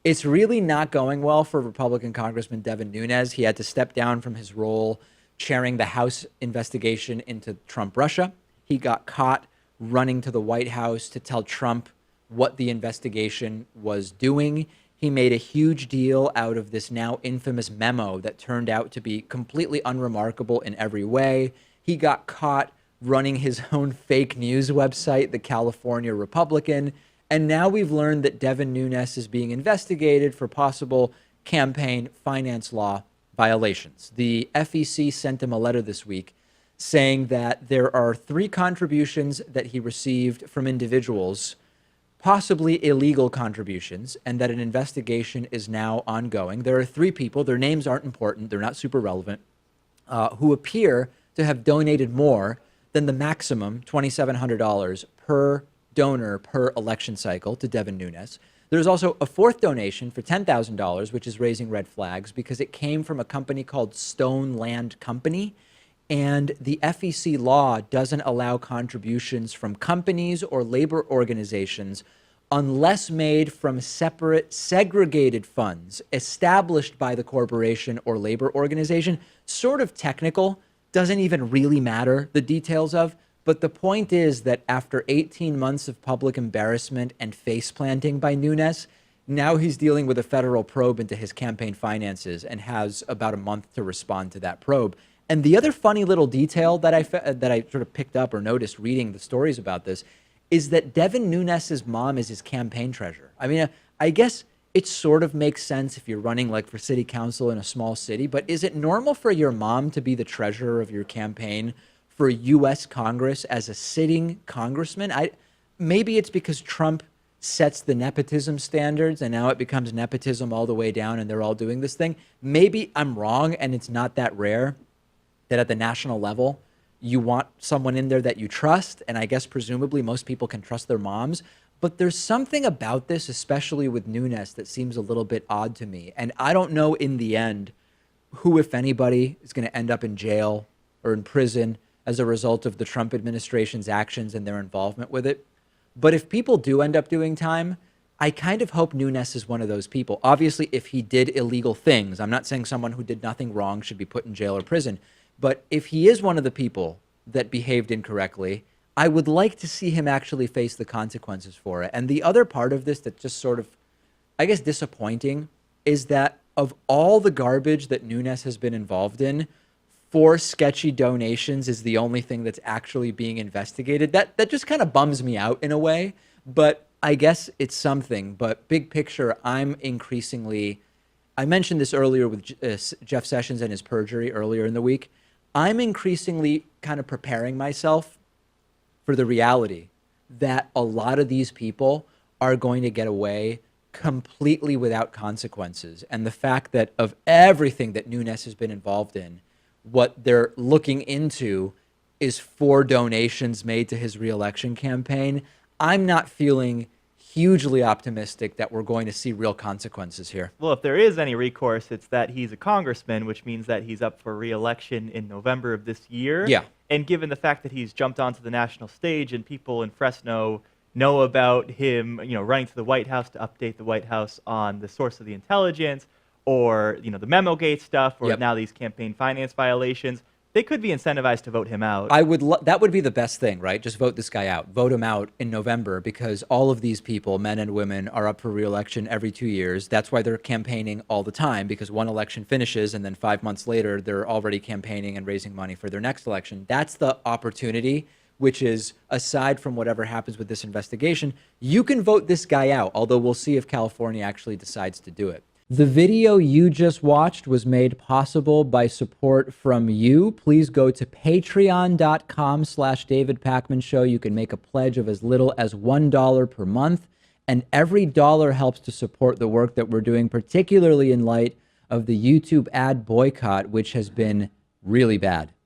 It's really not going well for Republican Congressman Devin Nunes. He had to step down from his role chairing the House investigation into Trump Russia. He got caught running to the White House to tell Trump what the investigation was doing. He made a huge deal out of this now infamous memo that turned out to be completely unremarkable in every way. He got caught running his own fake news website, the California Republican. And now we've learned that Devin Nunes is being investigated for possible campaign finance law violations. The FEC sent him a letter this week saying that there are 3 contributions that he received from individuals, possibly illegal contributions, and that an investigation is now ongoing. There are 3 people, their names aren't important, they're not super relevant, who appear to have donated more than the maximum $2,700 per donor per election cycle to Devin Nunes. There's also a 4th donation for $10,000, which is raising red flags because it came from a company called Stone Land Company. And the FEC law doesn't allow contributions from companies or labor organizations unless made from separate, segregated funds established by the corporation or labor organization. Sort of technical, doesn't even really matter the details of. But the point is that after 18 months of public embarrassment and face planting by Nunes, now he's dealing with a federal probe into his campaign finances and has about a month to respond to that probe. And the other funny little detail that I sort of picked up or noticed reading the stories about this is that Devin Nunes's mom is his campaign treasurer. I mean, I guess it sort of makes sense if you're running like for city council in a small city, but is it normal for your mom to be the treasurer of your campaign for U.S. Congress as a sitting congressman? Maybe it's because Trump sets the nepotism standards and now it becomes nepotism all the way down and they're all doing this thing. Maybe I'm wrong and it's not that rare that at the national level you want someone in there that you trust, and I guess presumably most people can trust their moms. But there's something about this, especially with Nunes, that seems a little bit odd to me. And I don't know in the end who, if anybody, is going to end up in jail or in prison as a result of the Trump administration's actions and their involvement with it. But if people do end up doing time, I kind of hope Nunes is one of those people. Obviously, if he did illegal things, I'm not saying someone who did nothing wrong should be put in jail or prison. But if he is one of the people that behaved incorrectly, I would like to see him actually face the consequences for it. And the other part of this that's just sort of, I guess, disappointing is that of all the garbage that Nunes has been involved in, 4 sketchy donations is the only thing that's actually being investigated. That just kind of bums me out in a way, but I guess it's something. But big picture, I'm increasingly, I mentioned this earlier with Jeff Sessions and his perjury earlier in the week. I'm increasingly kind of preparing myself for the reality that a lot of these people are going to get away completely without consequences. And the fact that of everything that Nunes has been involved in, what they're looking into is 4 donations made to his reelection campaign. I'm not feeling hugely optimistic that we're going to see real consequences here. Well, if there is any recourse, it's that he's a congressman, which means that he's up for re-election in November of this year. Yeah. And given the fact that he's jumped onto the national stage and people in Fresno know about him, running to the White House to update the White House on the source of the intelligence, or the memo gate stuff, or now these campaign finance violations, they could be incentivized to vote him out. That would be the best thing, right? Just vote this guy out. Vote him out in November, because all of these people, men and women, are up for re-election every 2 years. That's why they're campaigning all the time, because one election finishes and then 5 months later, they're already campaigning and raising money for their next election. That's the opportunity, which is, aside from whatever happens with this investigation, you can vote this guy out, although we'll see if California actually decides to do it. The video you just watched was made possible by support from you. Please go to patreon.com/David Pakman Show. You can make a pledge of as little as $1 per month. And every dollar helps to support the work that we're doing, particularly in light of the YouTube ad boycott, which has been really bad.